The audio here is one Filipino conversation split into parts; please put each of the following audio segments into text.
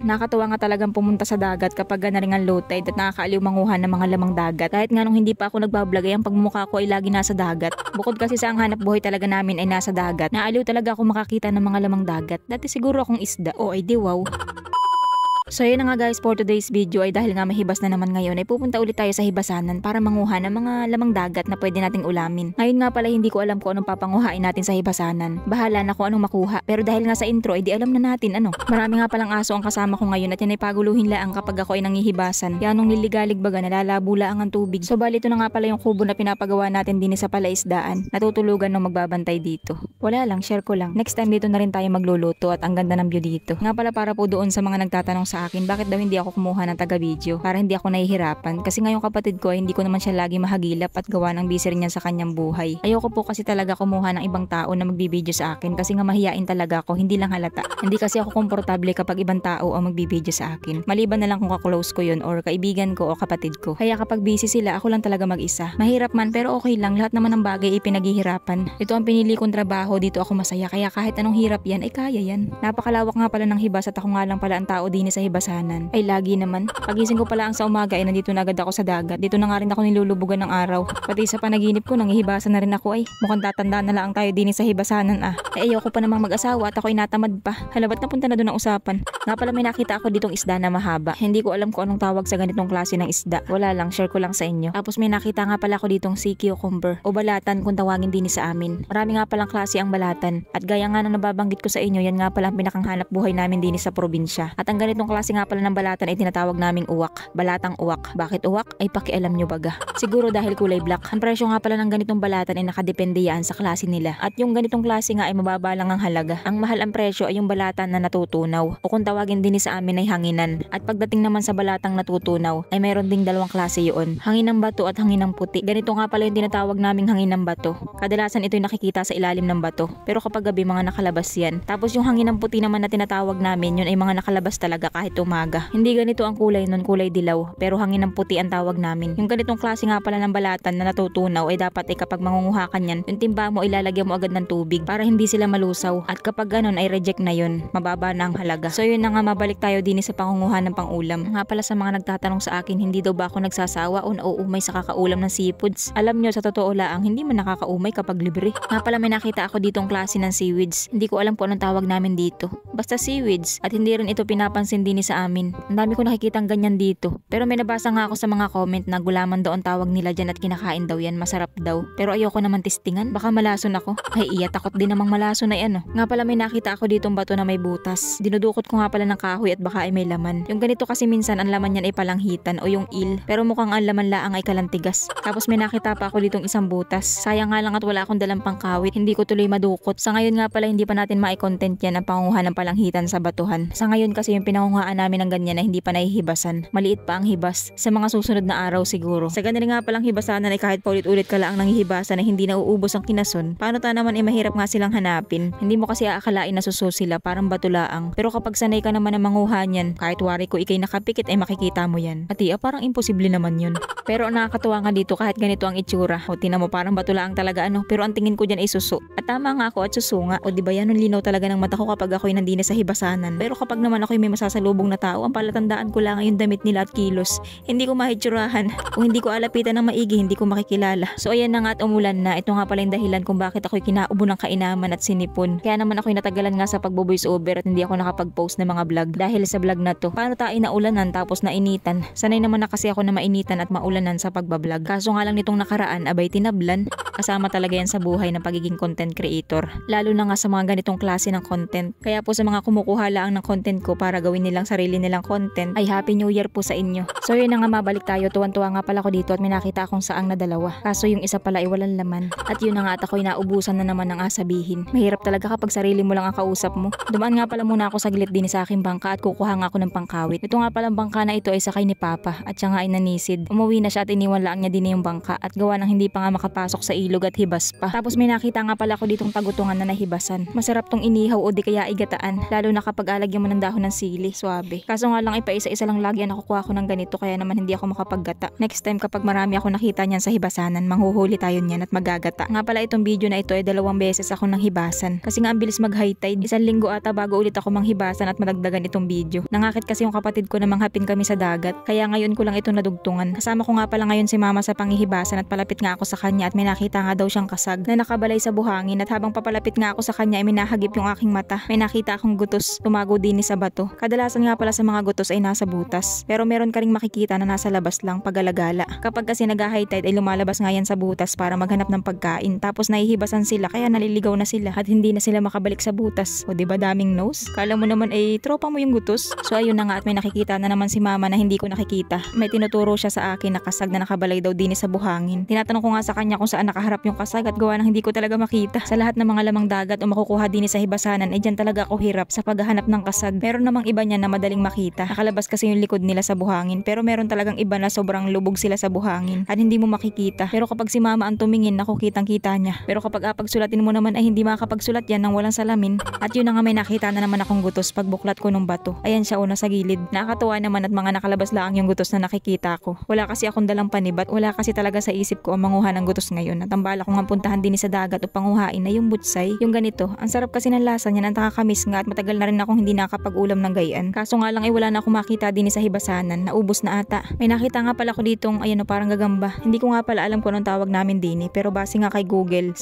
Nakakatuwa nga talagang pumunta sa dagat kapag ganaring ang low tide at nakakaaliw manguha ng mga lamang dagat. Kahit nga nung hindi pa ako nagbablog ay ang pagmumukha ko ay lagi nasa dagat. Bukod kasi sa ang hanap buhay talaga namin ay nasa dagat, naaliw talaga ako makakita ng mga lamang dagat. Dati siguro akong isda o ay di wow. So yun na nga guys, for today's video ay dahil nga mahibas na naman ngayon ay pupunta ulit tayo sa hibasanan para manguha ng mga lamang dagat na pwede nating ulamin. Ngayon nga pala hindi ko alam kung anong papanguhain natin sa hibasanan. Bahala na kung anong makuha, pero dahil nga sa intro ay di alam na natin ano. Marami nga palang aso ang kasama ko ngayon at yan ay paguluhin laang kapag ako ay nangihibasan. Kaya nung niligalig baga nalalabo laang ang tubig. So bali ito na nga pala yung kubo na pinapagawa natin din sa palaisdaan. Natutulugan ng magbabantay dito. Wala lang, share ko lang. Next time dito na rin tayo magluluto at ang ganda ng view dito. Nga pala para po doon sa mga nagtatanong sa akin bakit daw hindi ako kumuha ng taga-video para hindi ako nahihirapan kasi ngayong kapatid ko ay hindi ko naman siya lagi mahagilap at gawa ng busy rin niya sa kanyang buhay. Ayoko po kasi talaga kumuha ng ibang tao na magbibideo sa akin kasi nga mahiyain talaga ako, hindi lang halata. Hindi kasi ako komportable kapag ibang tao ang magbibideo sa akin. Maliban na lang kung ka-close ko yun or kaibigan ko o kapatid ko. Kaya kapag busy sila ako lang talaga mag-isa. Mahirap man pero okay lang, lahat naman ng bagay ay pinaghihirapan. Ito ang pinili kong trabaho, dito ako masaya kaya kahit anong hirap yan ay kaya yan. Napakalawak nga pala ng hibas at ako nga lang pala ang tao din sa hibasanan. Ay lagi naman. Pagising ko pala ang sa umaga ay nandito na agad ako sa dagat. Dito na nga rin ako nilulubugan ng araw. Pati sa panaginip ko nangihibasan na rin ako ay. Mukhang tatandaan na lang tayo din sa hibasanan ah. Ay ayoko pa namang mag-asawa at ako ay natamad pa. Halabat na punta na doon ang usapan. Nga pala may nakita ako ditong isda na mahaba. Hindi ko alam kung anong tawag sa ganitong klase ng isda. Wala lang, share ko lang sa inyo. Tapos may nakita nga pala ako ditong sea cucumber o balatan kung tawagin din sa amin. Marami nga palang klase ang balatan. At gaya nga na nababanggit ko sa inyo, yan nga pala ang pinakanghanap buhay namin din sa probinsya. At ang ganitong klase nga pala ng balatan ay tinatawag naming uwak, balatang uwak. Bakit uwak? Ay pakialam nyo baga. Siguro dahil kulay black. Ang presyo nga pala ng ganitong balatan ay nakadepende yan sa klase nila. At yung ganitong klase nga ay mababa lang ang halaga. Ang mahal ang presyo ay yung balatan na natutunaw o kung tawagin din sa amin ay hanginan. At pagdating naman sa balatang natutunaw ay mayroon ding dalawang klase yun. Hanginang bato at hanginang puti. Ganito nga pala yung tinatawag naming hanginang bato. Kadalasan ito'y nakikita sa ilalim ng bato. Pero kapag gabi mga nakalabas yan. Tapos yung hanginang puti naman na tinatawag namin yun ay mga nakalabas talaga kahit umaga. Hindi ganito ang kulay nun, kulay dilaw, pero hangin ng puti ang tawag namin. Yung ganitong klase nga pala ng balatan na natutunaw ay dapat ay kapag mangunguha ka niyan, yung timba mo ilalagyan mo agad ng tubig para hindi sila malusaw. At kapag ganun ay reject na yun, mababa na ang halaga. So yun na nga, mabalik tayo din sa pangunguha ng pangulam. Nga pala sa mga nagtatanong sa akin, hindi daw ba ako nagsasawa o nauumay sa kakaulam ng seafoods? Alam nyo, sa totoo lang, hindi man nakakaumay kapag libre. Nga pala may nakita ako ditong klase ng seaweeds. Hindi ko alam kung anong tawag namin dito. Basta seaweeds. At hindi rin ito pinapansin din sa amin. Ang dami ko nakikitang ganyan dito. Pero may nabasa nga ako sa mga comment na gulaman daw ang tawag nila dyan at kinakain daw yan, masarap daw. Pero ayoko naman testingan, baka malason ako. Ay iya, takot din namang malason na yan. Nga pala may nakita ako ditong bato na may butas. Dinudukot ko nga pala ng kahoy at baka ay may laman. Yung ganito kasi minsan ang laman yan ay palanghitan o yung il. Pero mukhang ang laman laang ay kalantigas. Tapos may nakita pa ako ditong isang butas. Sayang nga lang at wala akong dalang pangkawit. Hindi ko tuloy madukot. Sa ngayon nga pala hindi pa natin mai-content yan ang pangunguha ng palanghitan sa batuhan. Sa ngayon kasi yung pinangunguhaan namin ng ganyan na hindi pa nahihibasan. Maliit pa ang hibas. Sa mga susunod na araw siguro. Sa ganun nga palang hibasanan ay kahit paulit-ulit ka lang nanghihibasan na hindi nauubos ang kinason. Paano ta naman ay mahirap nga silang hanapin. Hindi mo kasi aakalain na suso sila, parang batulaang. Pero kapag sanay ka naman na manguha niyan, kahit wari ko ikay nakapikit ay makikita mo yan. At parang imposible naman yun. Pero ang nakakatuwa nga dito kahit ganito ang itsura. O tingnan mo parang batulaang talaga pero ang tingin ko diyan ay suso. At tama nga ako at suso nga. O diba yan, ang linaw talaga ng mata ko kapag ako'y nandine sa hibasanan. Pero kapag naman ako'y may masasalubong na tao, ang palatandaan ko lang yung damit nila at kilos. Hindi ko mahitsurahan. Kung hindi ko alapitan ng maigi, hindi ko makikilala. So ayan na nga at umulan na. Ito nga pala yung dahilan kung bakit ako'y kinaubo ng kainaman at sinipon. Kaya naman ako'y natagalan nga sa pagbo-voice over at hindi ako nakapag-post ng mga vlog dahil sa vlog na to. Paano tayo naulanan tapos nainitan? Sanay naman na kasi ako na mainitan at maulanan sa pagbablog. Kaso nga lang nitong nakaraan, abay tinablan. Kasama talaga yan sa buhay ng pagiging content creator. Lalo na nga sa mga ganitong klase ng content. Kaya po sa mga kumukuha lang ng content ko para gawin nilang sarili nilang content, ay Happy New Year po sa inyo. So yun na nga, mabalik tayo. Tuwan-tuwa nga pala ko dito at may nakita akong saang na dalawa. Kaso yung isa pala ay walang laman. At yun na nga at ako'y naubusan na naman ng asabihin. Mahirap talaga kapag sarili mo lang ang kausap mo. Dumaan nga pala muna ako saglit din sa aking bangka at kukuha nga ako ng pangkawit. Ito nga palang bangka na ito ay sakay ni Papa at siya nga ay nanisid. Umuwi na siya at iniwan lang niya din yung bangka at gawa ng hindi pa nga makapasok sa ilog at hibas pa. Tapos may nakita nga pala ko ditong tagutungan na nahibasan. Masarap tong inihaw o di kaya igataan. Lalo na kapag alagyan mo ng dahon ng sili. So swabe. Kaso nga lang ipaisa-isa lang lagi ang nakukuha ko ng ganito kaya naman hindi ako makapaggata. Next time kapag marami ako nakita niyan sa hibasanan, manghuhuli tayo niyan at magagata. Nga pala itong video na ito ay 2 beses ako nang hibasan. Kasi nga ang bilis mag high tide. 1 linggo ata bago ulit ako manghibasan at madagdagan itong video. Nangakit kasi yung kapatid ko na manghapin kami sa dagat. Kaya ngayon ko lang ito nadugtungan. Kasama ko nga pala ngayon si mama sa panghihibasan at palapit nga ako sa kanya at may nakita nga daw siyang kasag na nakabalay sa buhangin at habang papalapit nga ako sa kanya ay minahagip yung aking mata. May nakita akong gutos tumago din sa bato. Kadalasan nga pala sa mga gutos ay nasa butas. Pero meron ka ring makikita na nasa labas lang pag-alagala. Kapag kasi nag-high tide ay lumalabas nga yan sa butas para maghanap ng pagkain. Tapos nahihibasan sila kaya naliligaw na sila at hindi na sila makabalik sa butas. O diba daming nose? Kala mo naman ay tropa mo yung gutos. So ayun na nga at may nakikita na naman si mama na hindi ko nakikita. May tinuturo siya sa akin na kasag na nakabalay daw din sa buhangin. Tinatanong ko nga sa kanya kung saan nakaharap yung kasag at gawa ng hindi ko talaga makita. Sa lahat ng mga lamang dagat o makukuha din sa hibasanan ay dyan talaga ako hirap sa paghahanap ng kasag. Meron namang iba niya na madaling makita. Nakalabas kasi yung likod nila sa buhangin pero meron talagang iba na sobrang lubog sila sa buhangin at hindi mo makikita. Pero kapag si mama ang tumingin, naku kitang-kita niya. Pero kapag pagsulatin mo naman ay hindi makakapagsulat yan nang walang salamin. At yun na nga may nakita na naman akong gutos pagbuklat ko ng bato. Ayan siya una sa gilid. Nakakatuwa naman at mga nakalabas lang yung gutos na nakikita ko. Wala kasi akong dalang panibat. Wala kasi talaga sa isip ko ang manguha ng gutos ngayon. At ang bala ko nga puntahan din sa dagat o panguhain na yung butsay. Yung ganito. Ang sarap kasi ng lasa niya. Ang nakakamiss nga at matagal na rin akong hindi nakapag-ulam ng gayan. Kaso nga lang ay wala na akong makita din sa hibasanan. Naubos na ata. May nakita nga pala ko ditong ayan o parang gagamba. Hindi ko nga pala alam kung anong tawag namin din pero base nga kay Google.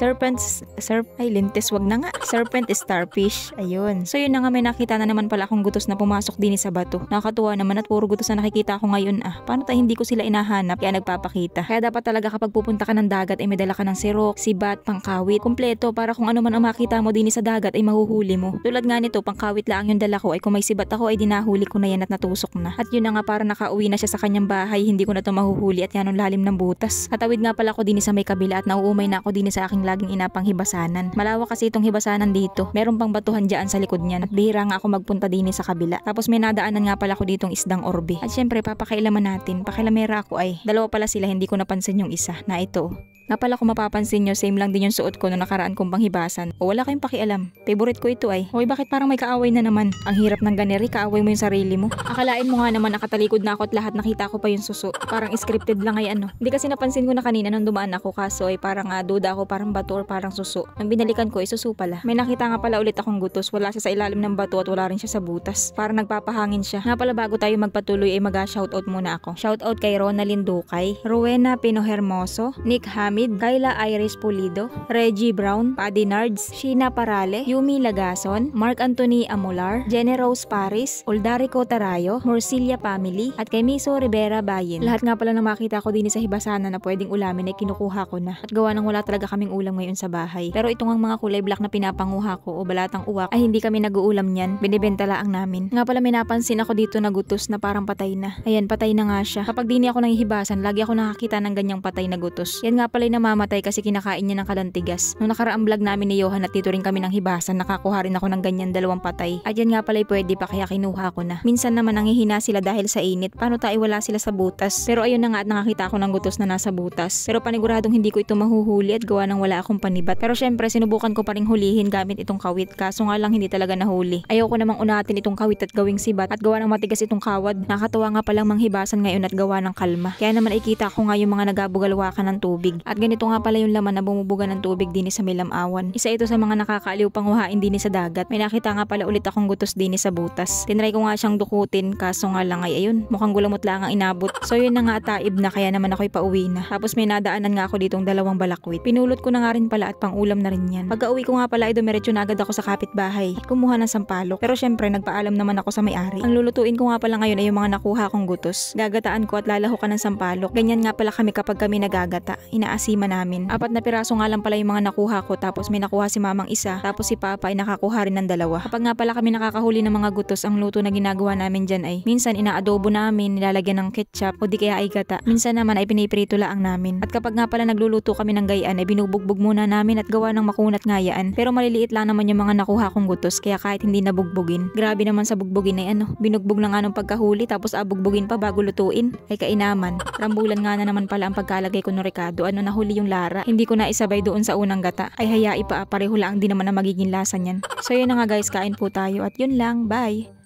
Lintes wag na nga. Serpent starfish. Ayun. So yun na nga may nakita na naman pala akong gutos na pumasok din sa bato. Nakakatuwa naman at puro gutos na nakikita ko ngayon Paano tayo hindi ko sila inahanap kaya nagpapakita. Kaya dapat talaga kapag pupunta ka ng dagat ay may dala ka ng sirok, sibat, pangkawit, kumpleto para kung ano man ang makita mo din sa dagat ay mahuhuli mo. Tulad nga nito, pangkawit lang yung dala ko ay kung may sibat ako ay dinahuli ko na yan at natusok na. At yun na nga para nakauwi na siya sa kanyang bahay, hindi ko na to mahuhuli at yan ang lalim ng butas. Katawid nga pala ko din sa may kabila at nauumay na ako din sa aking laging inapang hibasanan. Malawak kasi itong hibasanan dito. Meron pang batuhan dyan sa likod niyan at bihira nga ako magpunta din sa kabila. Tapos may nadaanan nga pala ko ditong isdang orbe. At syempre papakailaman natin. Pakilamera ako ay. Dalawa pala sila, hindi ko napansin yung isa na ito. Nga pala kung mapapansin nyo, same lang din yung suot ko nung nakaraan kong panghibasan. O wala kayong pakialam. Favorite ko ito ay. Hoy, bakit parang may kaaway na naman? Ang hirap ng ganeri, kaaway mo yung sarili mo. Akalain mo nga naman nakatalikod na ako at lahat nakita ko pa yung suso. Parang scripted lang ay ano. Hindi kasi napansin ko na kanina nung dumaan ako kaso ay parang duda ako parang bato or parang suso. Nung binalikan ko ay suso pala. May nakita nga pala ulit akong gutos. Wala siya sa ilalim ng bato at wala rin siya sa butas. Parang nagpapahangin siya. Nga pala bago tayo magpatuloy ay mag-shoutout muna ako. Shoutout kay Ronalyn Ducay, Rowena Pinohermoso, Nick Hamid, Kayla Iris Pulido, Reggie Brown, Paddy Nards, Sheena Parale, Yumi Lagason, Mark Anthony Amular, Jenny Rose Paris, Uldarico Tarayo, Morcilia Family, at kay Miso Rivera Bayin. Lahat nga pala na makita ko din sa hibasanan na pwedeng ulamin ay kinukuha ko na. At gawa ng wala talaga kaming ulam ngayon sa bahay. Pero itong ang mga kulay black na pinapanguha ko o balatang uwak ay hindi kami nag-uulam niyan. Binibenta lang namin. Nga pala may napansin ako dito na gutos na parang patay na. Ayan, patay na nga siya. Kapag di ako nanghihibasan, lagi ako nakakita ng ganyang patay na gutos. Yan nga pala yung namamatay kasi kinakain niya ng kalantigas. Nung nakaraang vlog namin ni Johan at dito rin kami ng hibasan, nakakuha rin ako ng ganyan 2 patay. At yan nga pala pwede pa kaya kinuha ko na. Minsan naman nanghihina sila dahil sa init. Paano tayo wala sila sa butas? Pero ayun na nga at nakakita ako ng gutos na nasa butas. Pero paniguradong hindi ko ito mahuhuli at gawa ng wala akong panibat. Pero syempre sinubukan ko pa ring hulihin gamit itong kawit. Kaso nga lang hindi talaga nahuli. Ayoko namang unatin itong kawit at gawing sibat at gawa ng matigas itong kawad. Nakakatuwa nga palang manghibasan ngayon at gawa ng kalma. Kaya naman ikita ko nga yung mga nagabugalwakan ng tubig. At ganito nga pala yung laman na bumubuga ng tubig din sa Milamawan. Isa ito sa mga nakakaaliw panguhain din sa dagat. May nakita nga pala ulit akong gutos din sa butas. Tinry ko nga siyang dukutin kaso nga lang ay ayun, mukhang gulamot lang ang inabot. So yun na nga taib na kaya naman ako'y pauwi na. Tapos may nadaanan nga ako ditong 2 balakwit. Pinulot ko na nga rin pala at pang-ulam na rin yan. Pagka-uwi ko nga pala ay dumiretso na agad ako sa kapitbahay. Kumuha ng sampalok. Pero syempre nagpaalam naman ako sa may-ari. Ang lulutuin ko nga pala ngayon ay yung mga nakuha kong gutos. Gagataan ko at lalahukan ng sampalok. Ganyan nga pala kami kapag kami nagagata. Inaasima namin. 4 na piraso nga lang pala yung mga nakuha ko tapos may nakuha si mamang isa tapos si papa ay nakakuha rin ng 2. Kapag nga pala kami nakakahuli ng mga gutos, ang luto na ginagawa namin dyan ay minsan inaadobo namin, nilalagyan ng ketchup o di kaya ay gata. Minsan naman ay piniprito lang namin. At kapag nga pala nagluluto kami ng gayaan ay binubugbog muna namin at gawa ng makunat ngayaan. Pero maliliit lang naman yung mga nakuha kong gutos kaya kahit hindi nabugbugin. Grabe naman sa bugbugin ay binugbog na nga nung pagkahuli tapos bugbugin pa bago lutuin. Ay kainaman. Rambulan nga na naman pala ang pagkalagay ko ng rekado. Nahuli yung lara. Hindi ko na isabay doon sa unang gata. Ay hayai pa pareho lang din naman na magiging lasa niyan. So yun na nga guys, kain po tayo at yun lang. Bye!